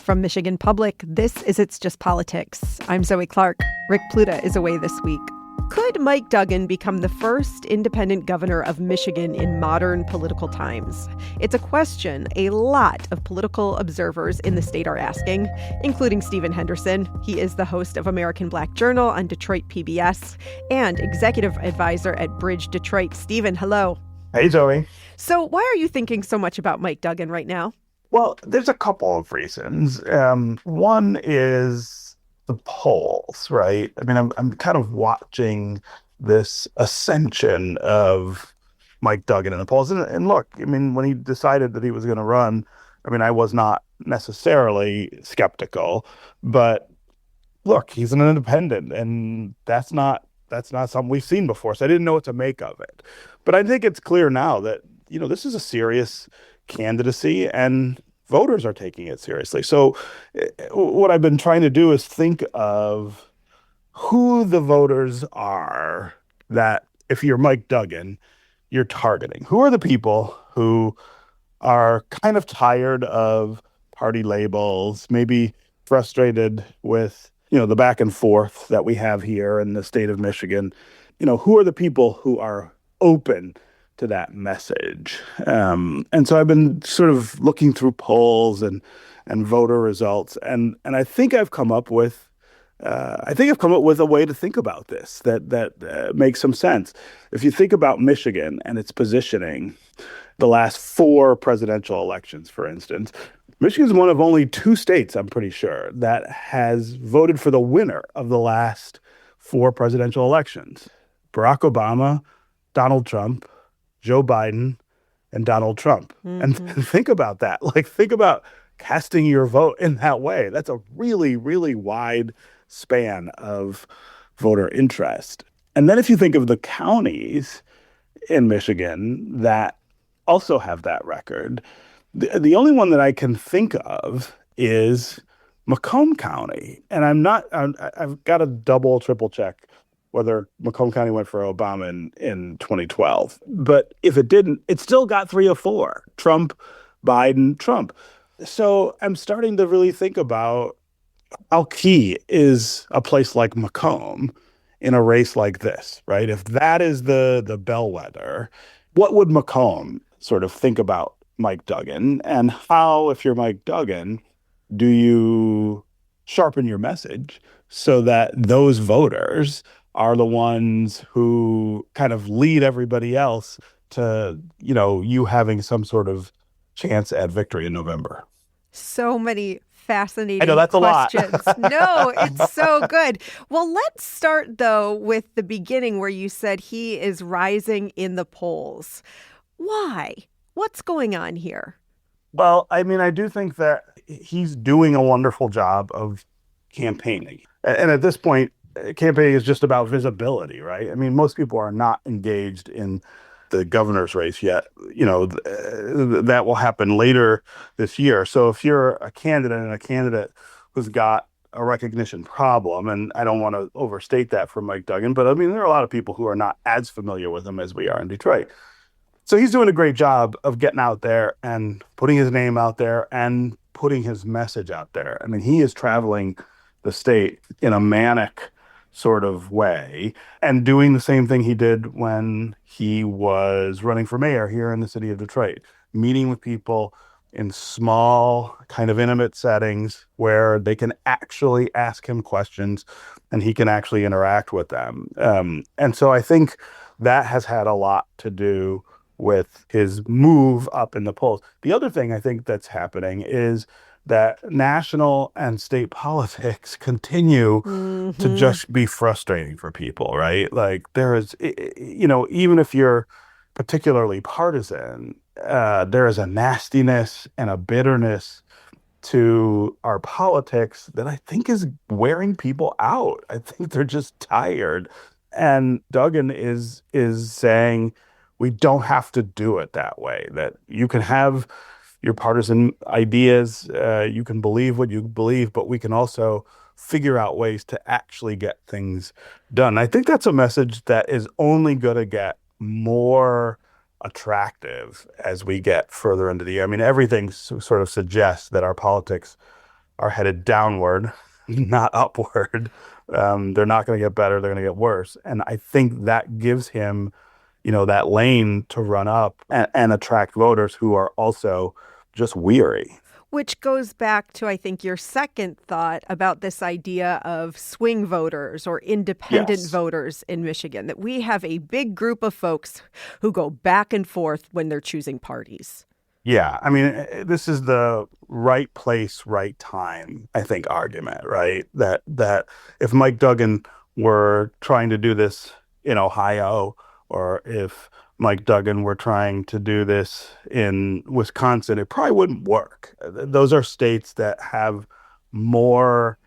From Michigan Public, this is It's Just Politics. I'm Zoe Clark. Rick Pluta is away this week. Could Mike Duggan become the first independent governor of Michigan in modern political times? It's a question a lot of political observers in the state are asking, including Stephen Henderson. He is the host of American Black Journal on Detroit PBS and executive advisor at Bridge Detroit. Stephen, hello. Hey, Zoe. So why are you thinking so much about Mike Duggan right now? Well, there's a couple of reasons. One is the polls, right? I mean, I'm kind of watching this ascension of Mike Duggan in the polls. And look, I mean, when he decided that he was going to run, I mean, I was not necessarily skeptical, but look, he's an independent, and that's not something we've seen before. So I didn't know what to make of it. But I think it's clear now that, this is a serious candidacy and voters are taking it seriously. So what I've been trying to do is think of who the voters are that, if you're Mike Duggan, you're targeting. Who are the people who are kind of tired of party labels, maybe frustrated with, the back and forth that we have here in the state of Michigan? Who are the people who are open to that message? And so I've been sort of looking through polls and voter results, and I think I've come up with a way to think about this that makes some sense. If you think about Michigan and its positioning, the last 4 presidential elections, for instance, Michigan is one of only 2 states, I'm pretty sure, that has voted for the winner of the last 4 presidential elections: Barack Obama, Donald Trump, Joe Biden, and Donald Trump. Mm-hmm. And think about that. Think about casting your vote in that way. That's a really, really wide span of voter interest. And then if you think of the counties in Michigan that also have that record, the only one that I can think of is Macomb County. And I've got to double, triple check whether Macomb County went for Obama in 2012. But if it didn't, it still got 3 of 4. Trump, Biden, Trump. So I'm starting to really think about how key is a place like Macomb in a race like this, right? If that is the bellwether, what would Macomb sort of think about Mike Duggan? And how, if you're Mike Duggan, do you sharpen your message so that those voters are the ones who kind of lead everybody else to, you having some sort of chance at victory in November? So many fascinating I know that's questions. A lot. No, it's so good. Well, let's start, though, with the beginning where you said he is rising in the polls. Why? What's going on here? Well, I mean, I do think that he's doing a wonderful job of campaigning. And at this point, campaigning is just about visibility, right? I mean, most people are not engaged in the governor's race yet. That will happen later this year. So if you're a candidate who's got a recognition problem, and I don't want to overstate that for Mike Duggan, but I mean, there are a lot of people who are not as familiar with him as we are in Detroit. So he's doing a great job of getting out there and putting his name out there and putting his message out there. I mean, he is traveling the state in a manic sort of way and doing the same thing he did when he was running for mayor here in the city of Detroit, meeting with people in small, kind of intimate settings where they can actually ask him questions and he can actually interact with them. And so I think that has had a lot to do with his move up in the polls. The other thing I think that's happening is that national and state politics continue to just be frustrating for people, right? Like there is, even if you're particularly partisan, there is a nastiness and a bitterness to our politics that I think is wearing people out. I think they're just tired. And Duggan is saying we don't have to do it that way, that you can have your partisan ideas, you can believe what you believe, but we can also figure out ways to actually get things done. I think that's a message that is only going to get more attractive as we get further into the year. I mean, everything sort of suggests that our politics are headed downward, not upward. They're not going to get better. They're going to get worse. And I think that gives him, that lane to run up and attract voters who are also just weary. Which goes back to, I think, your second thought about this idea of swing voters or independent Yes. voters in Michigan, that we have a big group of folks who go back and forth when they're choosing parties. Yeah, I mean, this is the right place, right time, I think, argument, right? That if Mike Duggan were trying to do this in Ohio, or if Mike Duggan were trying to do this in Wisconsin, it probably wouldn't work. Those are states that have more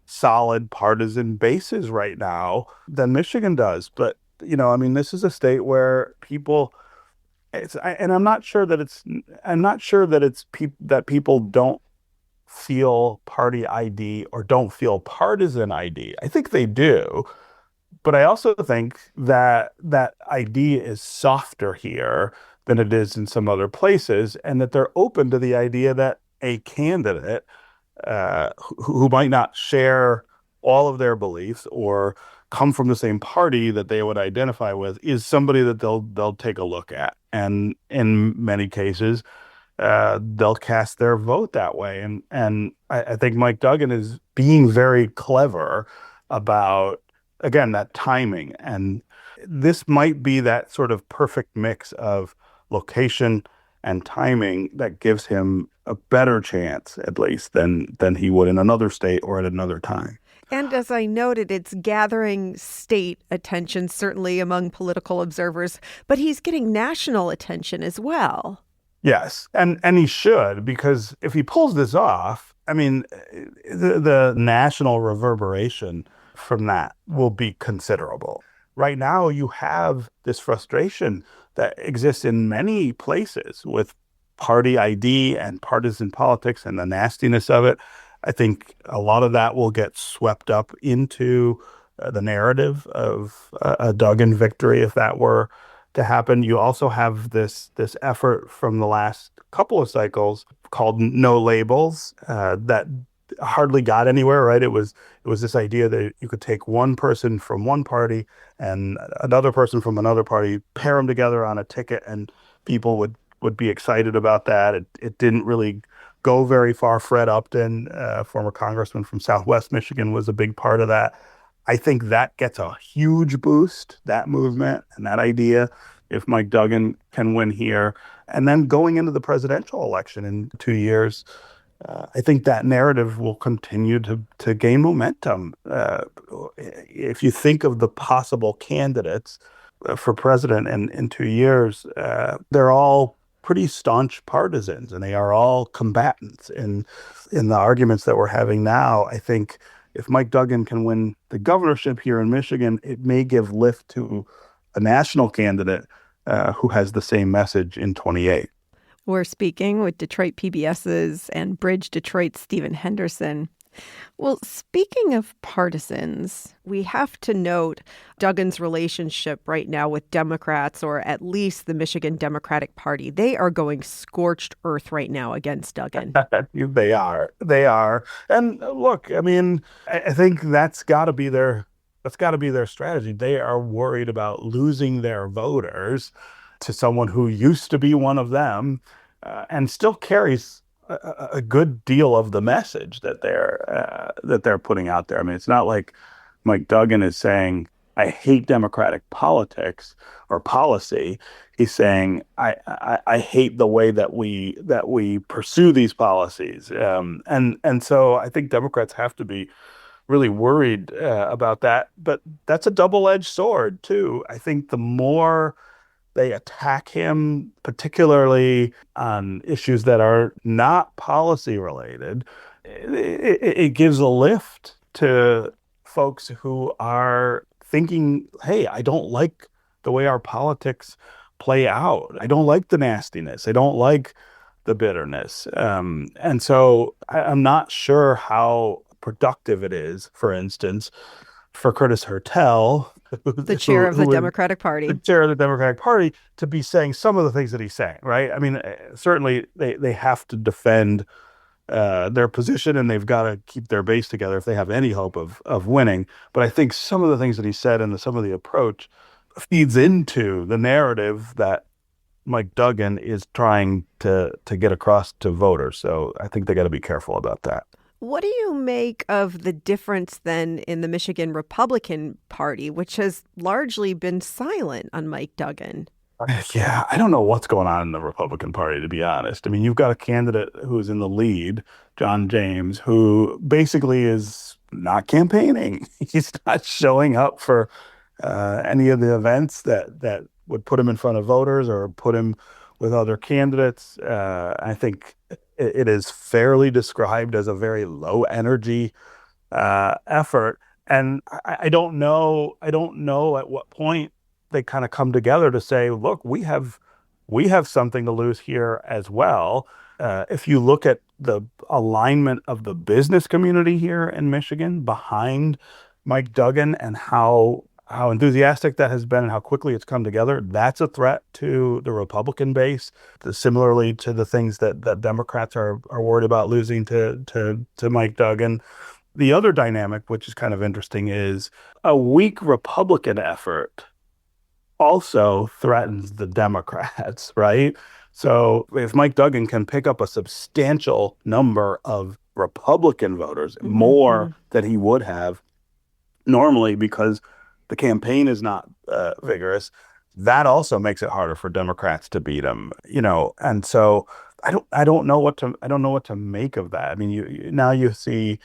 solid partisan bases right now than Michigan does. But, I mean, this is a state where people and I'm not sure that that people don't feel party ID or don't feel partisan ID. I think they do, but I also think that that ID is softer here than it is in some other places, and that they're open to the idea that a candidate who might not share all of their beliefs or come from the same party that they would identify with is somebody that they'll take a look at, and in many cases they'll cast their vote that way. And I think Mike Duggan is being very clever about, again, that timing. And this might be that sort of perfect mix of location and timing that gives him a better chance, at least, than he would in another state or at another time. And as I noted, it's gathering state attention, certainly among political observers, but he's getting national attention as well. Yes, and he should, because if he pulls this off, I mean, the national reverberation from that will be considerable. Right now, you have this frustration that exists in many places with party ID and partisan politics and the nastiness of it. I think a lot of that will get swept up into the narrative of a Duggan victory if that were to happen. You also have this effort from the last couple of cycles called no labels that hardly got anywhere, right? It was this idea that you could take one person from one party and another person from another party, pair them together on a ticket, and people would be excited about that. It didn't really go very far. Fred Upton, former congressman from Southwest Michigan, was a big part of that. I think that gets a huge boost, that movement and that idea, if Mike Duggan can win here. And then going into the presidential election in 2 years, I think that narrative will continue to gain momentum. If you think of the possible candidates for president in 2 years, they're all pretty staunch partisans, and they are all combatants in the arguments that we're having now. I think if Mike Duggan can win the governorship here in Michigan, it may give lift to a national candidate who has the same message in 28. We're speaking with Detroit PBS's and Bridge Detroit's Stephen Henderson. Well, speaking of partisans, we have to note Duggan's relationship right now with Democrats, or at least the Michigan Democratic Party. They are going scorched earth right now against Duggan. They are. They are. And look, I mean, I think that's got to be their strategy. They are worried about losing their voters to someone who used to be one of them and still carries a good deal of the message that they're putting out there. I mean, it's not like Mike Duggan is saying, "I hate Democratic politics or policy." He's saying, "I hate the way that we pursue these policies." And so I think Democrats have to be really worried about that. But that's a double-edged sword too. I think the more they attack him, particularly on issues that are not policy related, it gives a lift to folks who are thinking, hey, I don't like the way our politics play out. I don't like the nastiness. I don't like the bitterness. And so I'm not sure how productive it is, for instance, for Curtis Hertel, The chair of the Democratic the Party. chair of the Democratic Party, to be saying some of the things that he's saying, right? I mean, certainly they have to defend their position, and they've got to keep their base together if they have any hope of winning. But I think some of the things that he said and some of the approach feeds into the narrative that Mike Duggan is trying to get across to voters. So I think they got to be careful about that. What do you make of the difference then in the Michigan Republican Party, which has largely been silent on Mike Duggan? Yeah, I don't know what's going on in the Republican Party, to be honest. I mean, you've got a candidate who's in the lead, John James, who basically is not campaigning. He's not showing up for any of the events that would put him in front of voters or put him with other candidates. I think it is fairly described as a very low energy effort. And I don't know. I don't know at what point they kind of come together to say, look, we have something to lose here as well. If you look at the alignment of the business community here in Michigan behind Mike Duggan and how enthusiastic that has been and how quickly it's come together, that's a threat to the Republican base. Similarly to the things that Democrats are worried about losing to Mike Duggan. The other dynamic, which is kind of interesting, is a weak Republican effort also threatens the Democrats, right? So if Mike Duggan can pick up a substantial number of Republican voters, more Mhm. than he would have normally because the campaign is not vigorous, that also makes it harder for Democrats to beat him, And so I don't know what to make of that. I mean, now you see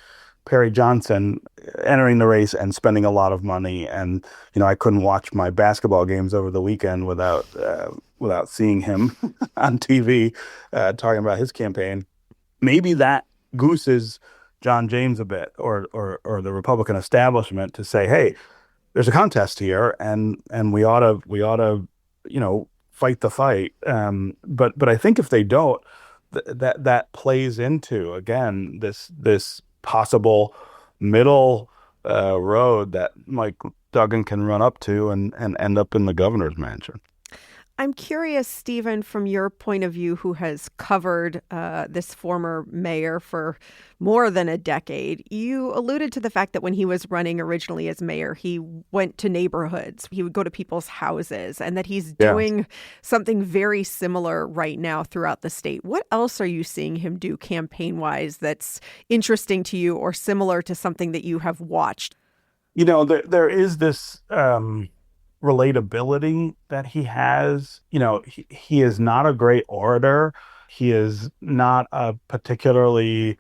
Perry Johnson entering the race and spending a lot of money, and I couldn't watch my basketball games over the weekend without seeing him on TV talking about his campaign. Maybe that gooses John James a bit, or the Republican establishment to say, hey, there's a contest here, and we ought to fight the fight. But I think if they don't, that plays into again this possible middle road that Mike Duggan can run up to and end up in the governor's mansion. I'm curious, Stephen, from your point of view, who has covered this former mayor for more than a decade. You alluded to the fact that when he was running originally as mayor, he went to neighborhoods. He would go to people's houses, and that he's Yeah. doing something very similar right now throughout the state. What else are you seeing him do campaign-wise that's interesting to you or similar to something that you have watched? There is this relatability that he has. He is not a great orator. He is not a particularly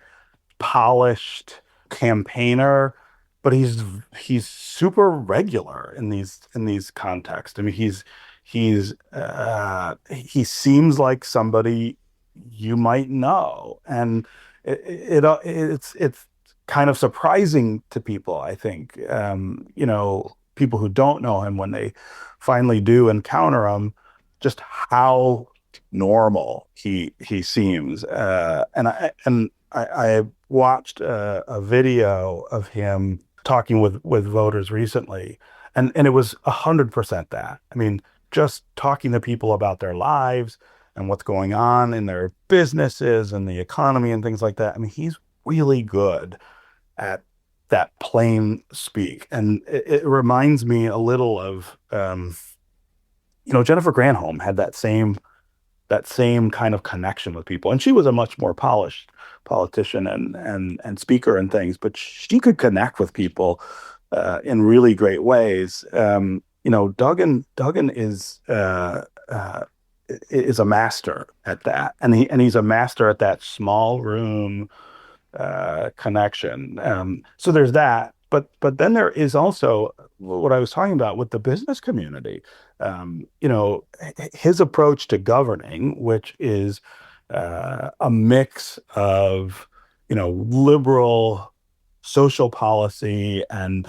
polished campaigner, but he's super regular in these contexts. I mean, he seems like somebody you might know, and it's kind of surprising to people, I think. People who don't know him, when they finally do encounter him, just how normal he seems. I watched a video of him talking with voters recently, and it was 100% that. I mean, just talking to people about their lives and what's going on in their businesses and the economy and things like that. I mean, he's really good at that plain speak, and it reminds me a little of Jennifer Granholm had that same kind of connection with people. And she was a much more polished politician and speaker and things, but she could connect with people in really great ways. Duggan is a master at that, and he's a master at that small room connection. So there's that. But then there is also what I was talking about with the business community. His approach to governing, which is a mix of liberal social policy and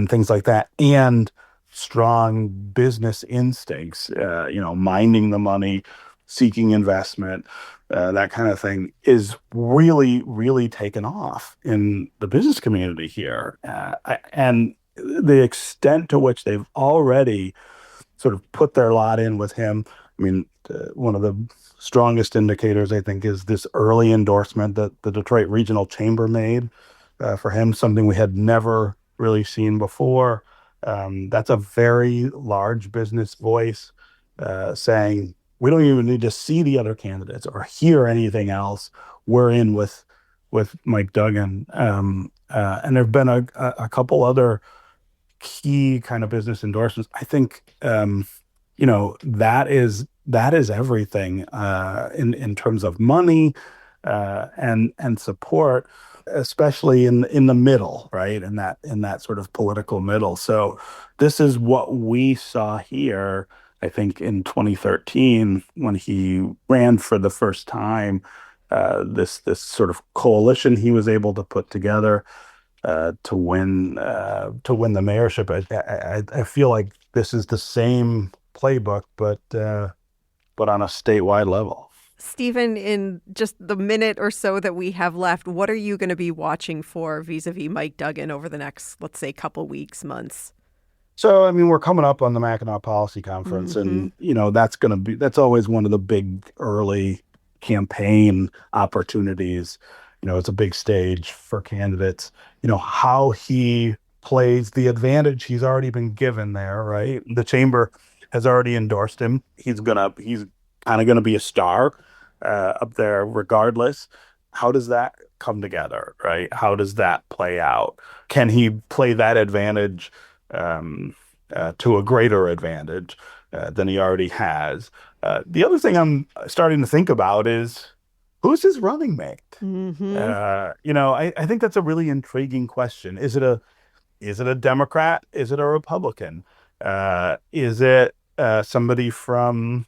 things like that, and strong business instincts. Minding the money, seeking investment, that kind of thing is really, really taken off in the business community here. And the extent to which they've already sort of put their lot in with him. I mean, one of the strongest indicators, I think, is this early endorsement that the Detroit Regional Chamber made for him, something we had never really seen before. That's a very large business voice saying, we don't even need to see the other candidates or hear anything else. We're in with Mike Duggan. And there have been a couple other key kind of business endorsements. I think that is everything in terms of money and support, especially in the middle, right? In that sort of political middle. So this is what we saw here, I think, in 2013 when he ran for the first time. This sort of coalition he was able to put together to win the mayorship. I feel like this is the same playbook, but on a statewide level. Stephen, in just the minute or so that we have left, what are you going to be watching for vis-a-vis Mike Duggan over the next, let's say, couple weeks, months? So, I mean, we're coming up on the Mackinac Policy Conference, and that's always one of the big early campaign opportunities. It's a big stage for candidates. How he plays the advantage he's already been given there, right? The chamber has already endorsed him. He's kind of gonna be a star up there regardless. How does that come together, right? How does that play out? Can he play that advantage to a greater advantage than he already has? The other thing I'm starting to think about is, who's his running mate? Mm-hmm. I think that's a really intriguing question. Is it a Democrat? Is it a Republican? Is it somebody from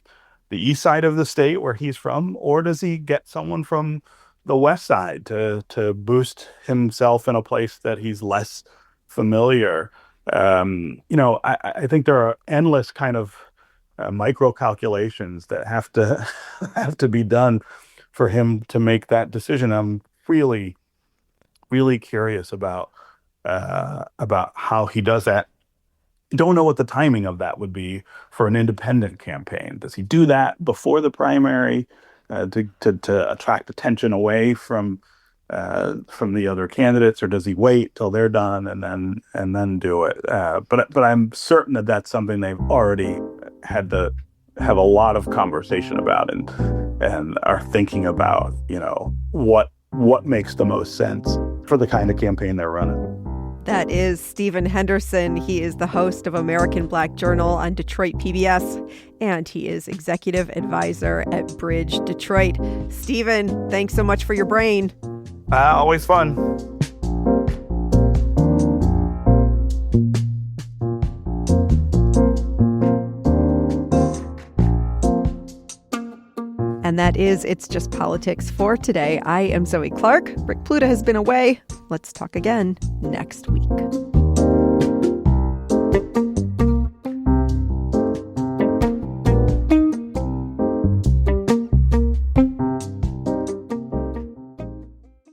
the east side of the state where he's from, or does he get someone from the west side to boost himself in a place that he's less familiar? I think there are endless kind of micro calculations that have to be done for him to make that decision. I'm really, really curious about how he does that. Don't know what the timing of that would be for an independent campaign. Does he do that before the primary to attract attention away from the other candidates, or does he wait till they're done and then do it? But I'm certain that that's something they've already had to have a lot of conversation about and are thinking about. What makes the most sense for the kind of campaign they're running. That is Stephen Henderson. He is the host of American Black Journal on Detroit PBS, and he is executive advisor at Bridge Detroit. Stephen, thanks so much for your brain. Always fun. And that is It's Just Politics for today. I am Zoe Clark. Rick Pluta has been away. Let's talk again next week.